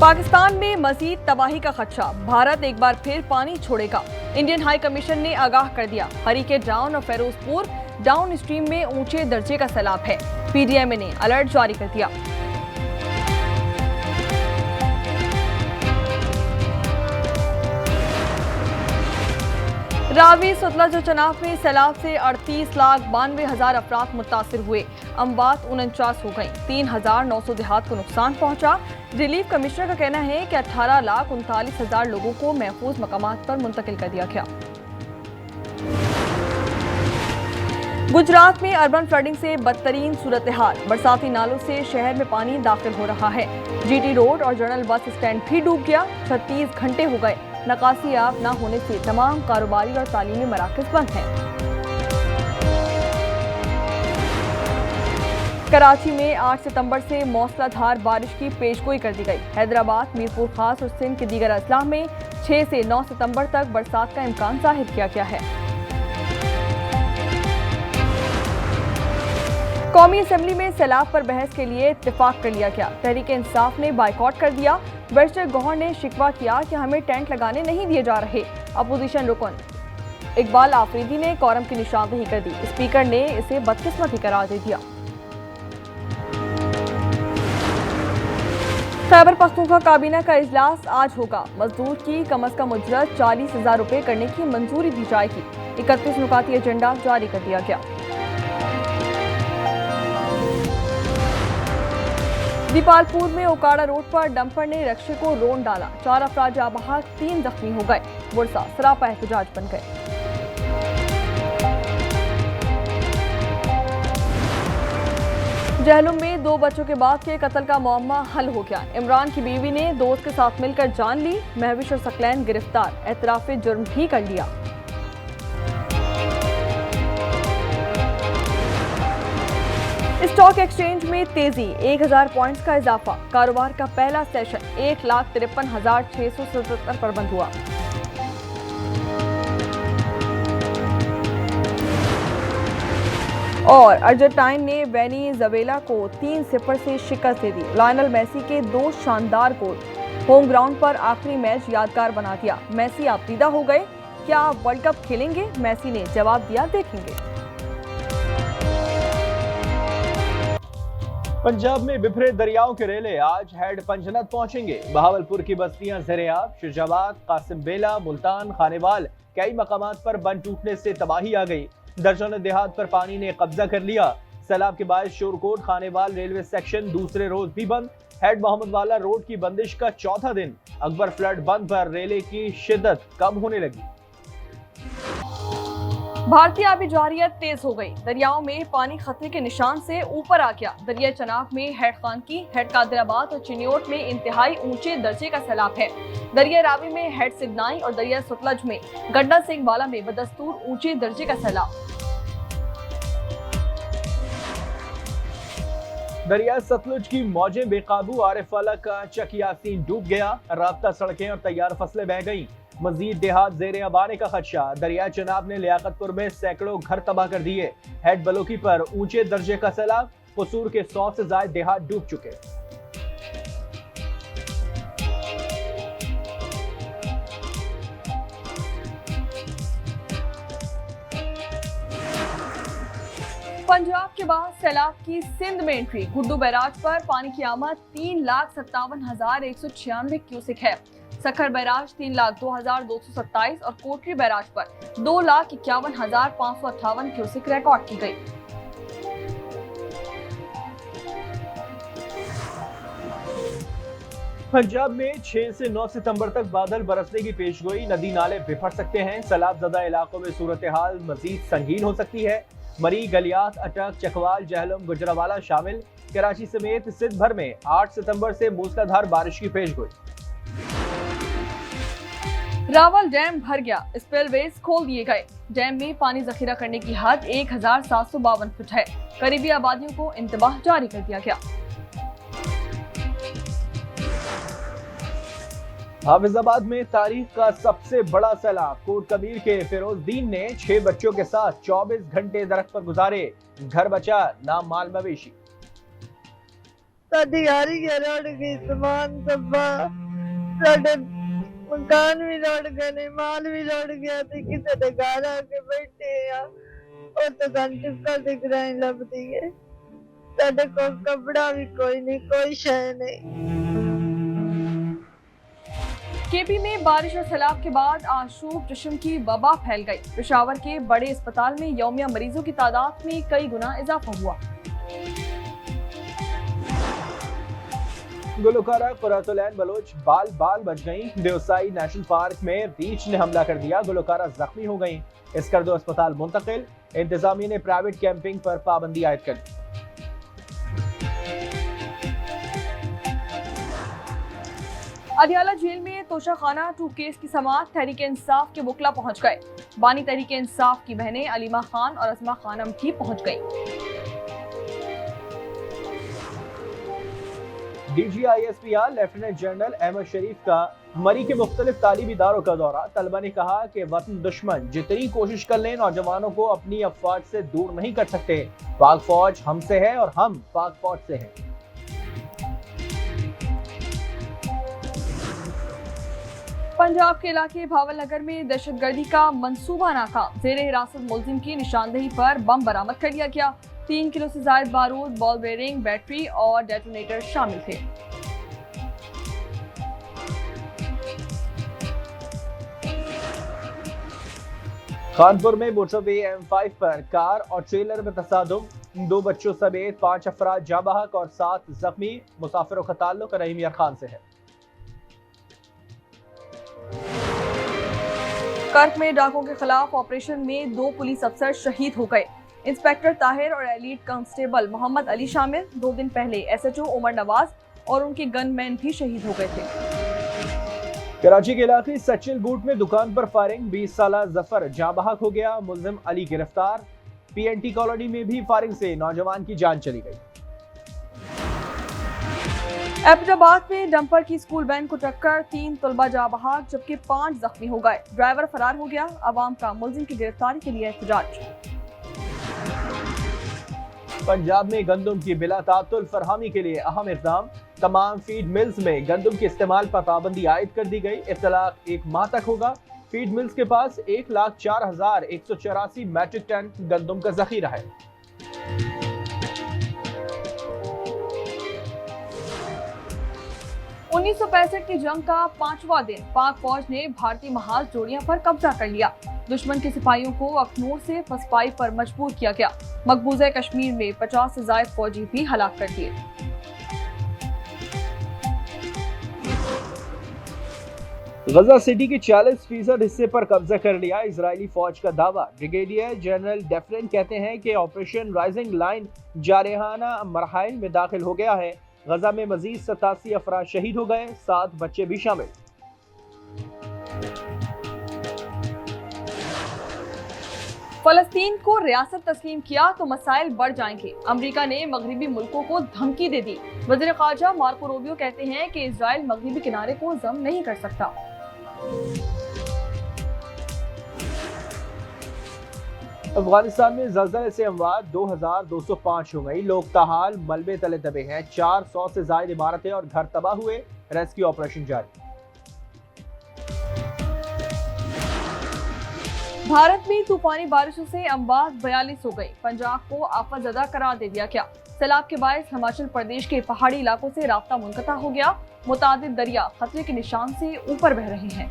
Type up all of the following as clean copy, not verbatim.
पाकिस्तान में मजीद तबाही का खदशा, भारत एक बार फिर पानी छोड़ेगा। इंडियन हाई कमीशन ने आगाह कर दिया, हरीके डाउन और फिरोजपुर डाउन स्ट्रीम में ऊंचे दर्जे का सैलाब है। पीडीएमए ने अलर्ट जारी कर दिया। रावी सतलज और चनाब में सैलाब से 38,92,000 अफराद मुतासिर हुए। अमवात 49 हो गई। 3,900 देहात को नुकसान पहुंचा। रिलीफ कमिश्नर का कहना है कि 18,39,000 लोगों को महफूज मकामात पर मुंतकिल कर दिया गया। गुजरात में अर्बन फ्लडिंग से बदतरीन सूरत हाल, बरसाती नालों से शहर में पानी दाखिल हो रहा है। जीटी रोड और जनरल बस स्टैंड भी डूब गया। 36 घंटे हो गए। नकासी आब न होने से तमाम कारोबारी और तालीमी मराकज बंद हैं। कराची में 8 सितंबर से मौसलाधार बारिश की पेशगोई कर दी गई। हैदराबाद, मीरपुर खास और सिंध के दीगर अजला में 6 से 9 सितंबर तक बरसात का इम्कान जाहिर किया गया है। कौमी असेंबली में सैलाब पर बहस के लिए इत्तेफाक कर लिया गया। तहरीक इंसाफ ने बाइकआउट कर दिया। बैरिस्टर गौहर ने शिकवा किया कि हमें टेंट लगाने नहीं दिए जा रहे। अपोजिशन रुकन इकबाल आफरीदी ने कोरम की निशानदेही कर दी। स्पीकर ने इसे बदकिस्मती करार दे दिया। खैबर पख्तूनख्वा काबीना का इजलास आज होगा। मजदूर की कम अज कम उजरत 40,000 रुपए करने की मंजूरी दी जाएगी। 31 नुकाती एजेंडा जारी कर दिया गया। दीपालपुर में ओकाड़ा रोड पर डंपर ने रक्षे को रोन डाला। 4 अफराद जाँ बहक, 3 जख्मी हो गए। बुरसा सरापा एहतजाज बन गए। जहलुम में 2 बच्चों के बाप के कत्ल का मामला हल हो गया। इमरान की बीवी ने दोस्त के साथ मिलकर जान ली। महविश और सकलैन गिरफ्तार, एतराफे जुर्म भी कर लिया। स्टॉक एक्सचेंज में तेजी, 1000 पॉइंट्स का इजाफा। कारोबार का पहला सेशन 1,53,677 पर बंद हुआ। और अर्जेंटाइन ने वेनेजुएला को 3-0 से शिकस्त दे दी। लायनल मेसी के 2 शानदार गोल होम ग्राउंड पर आखिरी मैच यादगार बना दिया। मेसी आपदीदा हो गए, क्या आप वर्ल्ड कप खेलेंगे? मेसी ने जवाब दिया, देखेंगे। पंजाब में बिफरे दरियाओं के रेले आज हेड पंजनत पहुंचेंगे। बहावलपुर की बस्तियां ज़ेरे-आब, शिजाबाद, कासिम बेला, मुल्तान, खानेवाल कई मकामात पर बंद टूटने से तबाही आ गई। दर्जनों देहात पर पानी ने कब्जा कर लिया। सैलाब के बाद शोरकोट खानेवाल रेलवे सेक्शन दूसरे रोज भी बंद। हेड मोहम्मद वाला रोड की बंदिश का चौथा दिन। अकबर फ्लड बंद पर रेले की शिद्दत कम होने लगी। भारतीय आबी जारियत तेज हो गई। दरियाओं में पानी खतरे के निशान से ऊपर आ गया। दरिया चनाब में हेड खानकी, हेड कादिराबाद और चिन्योट में इंतहाई ऊंचे दर्जे का सैलाब है। दरिया रावी में हेड सिदनाई और दरिया सतलज में गड्डा सिंह वाला में बदस्तूर ऊंचे दर्जे का सैलाब। दरिया सतलुज की मौजें बेकाबू। आरिफवाला का चक यासीन डूब गया। राब्ता सड़कें और तैयार फसलें बह गईं। मजीद देहात ज़ेरे अब आने का खदशा। दरिया चनाब ने लियाकतपुर में सैकड़ों घर तबाह कर दिए। हेड बलोकी पर ऊंचे दर्जे का सैलाब। कसूर के 100 से ज्यादा देहात डूब चुके। पंजाब के बाद सैलाब की सिंध में एंट्री। गुड्डू बैराज पर पानी की आमद 3,57,196 क्यूसिक है। सखर बैराज 3,02,227 और कोटरी बैराज पर 2,51,558 क्यूसिक रिकॉर्ड की गई। पंजाब में 6 से 9 सितंबर तक बादल बरसने की पेशगोई। नदी नाले बिफर सकते हैं। सैलाब ज़दा इलाकों में सूरत हाल मजीद संगीन हो सकती है। मरी, गलियात, अटक, चकवाल, जहलम, गुजरावाला शामिल। कराची समेत सिंध भर में 8 सितंबर से मूसलाधार बारिश की पेशगोई। रावल डैम भर गया। स्पिलवेज खोल दिए गए। डैम में पानी जखीरा करने की हद 1,752 फुट है। करीबी आबादियों को इंतबाह जारी कर दिया गया। हाफिजाबाद में तारीख का सबसे बड़ा सैलाब। कोट कबीर के फिरोजदीन ने 6 बच्चों के साथ 24 घंटे दरख्त पर गुजारे। घर बचा ना माल मवेशी। ਸਾਡੀ ਹਾਰੀ ਗਿਆ ਰੜ ਗਈ ਸਮਾਨ ਸਭਾ ਸਾਡੇ ਮਕਾਨ ਵੀ ਰੜ ਗਏ ਨੇ ਮਾਲ ਵੀ ਰੜ ਗਿਆ ਤੇ ਕਿਸੇ ਦੇ ਘਰ ਆ ਕੇ ਬੈਠੇ ਆ ਉਹ ਤਾਂ ਸਾਨੂੰ ਚੁੱਕਾ ਤੇ ਗਰਾਈ ਲੱਭਦੀ ਹੈ ਸਾਡੇ ਕੋਲ ਕੱਪੜਾ ਵੀ ਕੋਈ नहीं कोई शय नहीं। केपी में बारिश और सैलाब के बाद आशूब जिस्म की वबा फैल गई। पेशावर के बड़े अस्पताल में यौमिया मरीजों की तादाद में कई गुना इजाफा हुआ। गुलकारा कुरातुलैन बलोच बाल बाल बच गईं। देवसाई नेशनल पार्क में रीछ ने हमला कर दिया, गुलकारा जख्मी हो गईं। इसकरदो अस्पताल मुंतकिल। इंतजामिया ने प्राइवेट कैंपिंग पर पाबंदी आयद कर दी। अदियाला जेल में तोशाखाना 2 केस की समाअत तहरीक इंसाफ के वकला पहुंच गए। बानी तहरीक इंसाफ की बहनें अलीमा खान और अजमा खानम भी पहुंच गईं। DGISPR लेफ्टिनेंट जनरल अहमद शरीफ का मरी के मुख्तलिफ तालीमी इदारों का दौरा। तलबा ने कहा कि वतन दुश्मन जितनी कोशिश कर लें नौजवानों को अपनी अफवाज से दूर नहीं कर सकते। पाक फौज हमसे है और हम पाक फौज से हैं। पंजाब के इलाके भावलनगर में दहशतगर्दी का मंसूबा नाकाम। जेर हिरासत मुलजिम की निशानदेही पर बम बरामद कर लिया गया। 3 किलो से ज्यादा बारूद, बॉल बेयरिंग, बैटरी और डेटोनेटर शामिल थे। कानपुर में मोटरवे M5 पर कार और ट्रेलर में तसादुम। 2 बच्चों समेत 5 अफराद जाँ बहक और 7 जख्मी। मुसाफिरों का ताल्लुक रहीम यार खान से है। कर्क में डाकों के खिलाफ ऑपरेशन में 2 पुलिस अफसर शहीद हो गए। इंस्पेक्टर ताहिर और एलीट कांस्टेबल मोहम्मद अली शामिल। 2 दिन पहले SHO उमर नवाज और उनके गनमैन भी शहीद हो गए थे। कराची के इलाके सचिल बूट में दुकान पर फायरिंग। 20 साला जफर जाँ बहक हो गया, मुल्जिम अली गिरफ्तार। PNT कॉलोनी में भी फायरिंग से नौजवान की जान चली गई। एबटाबाद में डंपर की स्कूल वैन को टक्कर, 3 तलबा जाँ बहक जबकि 5 जख्मी हो गए। ड्राइवर फरार हो गया। अवाम का मुल्जिम की गिरफ्तारी के लिए एहतजाज। पंजाब में गंदम की बिला तातुल फरहमी के लिए अहम इक़दाम। तमाम फीड मिल्स में गंदम के इस्तेमाल पर पाबंदी आयद कर दी गई। इत्तलाक 1 माह तक होगा। फीड मिल्स के पास 1,04,184 मैट्रिक टन गंदम का जखीरा है। 1965 की जंग का 5वां दिन। पाक फौज ने भारतीय महाल जोड़ियां पर कब्जा कर लिया। दुश्मन के सिपाहियों को अखनूर से पसपाई पर मजबूर किया गया। मकबूजा कश्मीर में 50 से ज्यादा फौजी भी हलाक कर दिए। गजा सिटी के 40% हिस्से पर कब्जा कर लिया। इजरायली फौज का दावा। ब्रिगेडियर जनरल डेफरेन कहते हैं कि ऑपरेशन राइजिंग लाइन जारहाना मरहल में दाखिल हो गया है। गजा में मजीद 87 अफराद शहीद हो गए, 7 बच्चे भी शामिल। फलस्तीन को रियासत तस्लीम किया तो मसाइल बढ़ जाएंगे। अमेरिका ने मगरबी मुल्कों को धमकी दे दी। वज़ीर ख़ारजा मार्को रूबियो कहते हैं कि इजराइल मगरबी किनारे को जम नहीं कर सकता। अफगानिस्तान में ज़लज़ले से अमवात 2205 हो गई। लोग ताहाल मलबे तले दबे हैं। 400 से ज्यादा इमारतें और घर तबाह हुए। रेस्क्यू ऑपरेशन जारी। भारत में तूफानी बारिशों से अमवात 42 हो गई। पंजाब को आफतज़दा करार दे दिया गया। सैलाब के बायस हिमाचल प्रदेश के पहाड़ी इलाकों से राब्ता मुनक़ता हो गया। मुतादिद दरिया खतरे के निशान से ऊपर बह रहे हैं।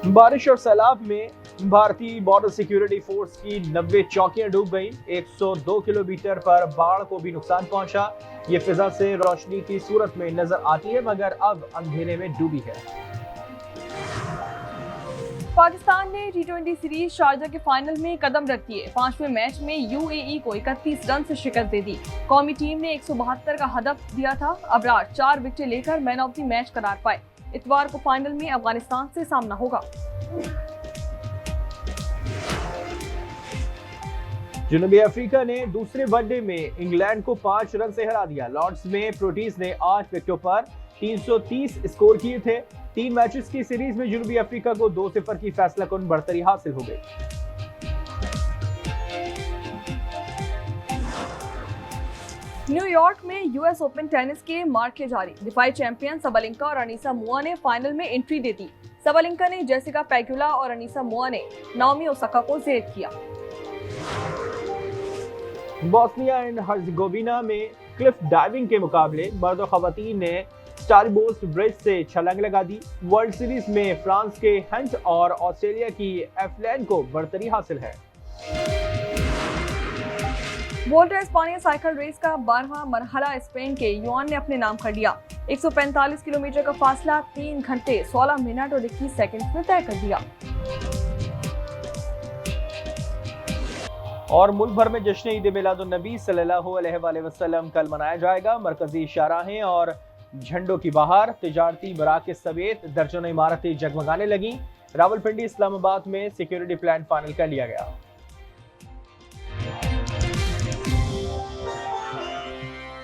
बारिश और सैलाब में भारतीय बॉर्डर सिक्योरिटी फोर्स की 90 चौकियां डूब गईं। 102 किलोमीटर पर बाढ़ को भी नुकसान पहुंचा। ये फिजा से रोशनी की सूरत में नजर आती है मगर अब अंधेरे में डूबी है। पाकिस्तान ने T20 सीरीज शारजा के फाइनल में कदम रख दिए। 5वें मैच में UAE को 31 रन से शिकस्त दे दी। कौमी टीम ने 172 का हदफ दिया था। अबरार 4 विकेटें लेकर मैन ऑफ द मैच करार पाए। इतवार को फाइनल में अफगानिस्तान से सामना होगा। जनूबी अफ्रीका ने दूसरे वनडे में इंग्लैंड को 5 रन से हरा दिया। लॉर्ड्स में प्रोटीज ने 8 विकेटों पर 330 स्कोर किए थे। 3 मैचेस की सीरीज में जनूबी अफ्रीका को 2-0 की फैसलाकुन बढ़तरी हासिल हो गई। न्यूयॉर्क में यूएस ओपन टेनिस के मार्के जारी। दिफाई चैंपियन सबलिंका और अनीसा मुआ ने फाइनल में एंट्री दे दी। सबलिंका ने जेसिका पेगुला और अनीसा मुआ ने नाओमी ओसाका को जेर किया। बोस्निया एंड हर्जेगोविना में क्लिफ डाइविंग के मुकाबले मर्द और खवातीन ने स्टारबोस्ट ब्रिज से छलांग लगा दी। वर्ल्ड सीरीज में फ्रांस के हंट और ऑस्ट्रेलिया की एफलैन को बढ़तरी हासिल है। वोल्टा स्पानिया साइकिल रेस का 12वां मरहला स्पेन के युआन ने अपने नाम कर लिया। 145 किलोमीटर का फासला 3 घंटे 16 मिनट और 21 सेकंड में तय कर दिया। और मुल्क भर में जश्न ईद मिलादुन नबी सल्लल्लाहु अलैहि वसल्लम कल मनाया जाएगा। मरकजी शाहराहें और झंडों की बहार, तिजारती मराकज़ समेत दर्जनों इमारतें जगमगाने लगी। रावलपिंडी इस्लामाबाद में सिक्योरिटी प्लान फाइनल कर लिया गया।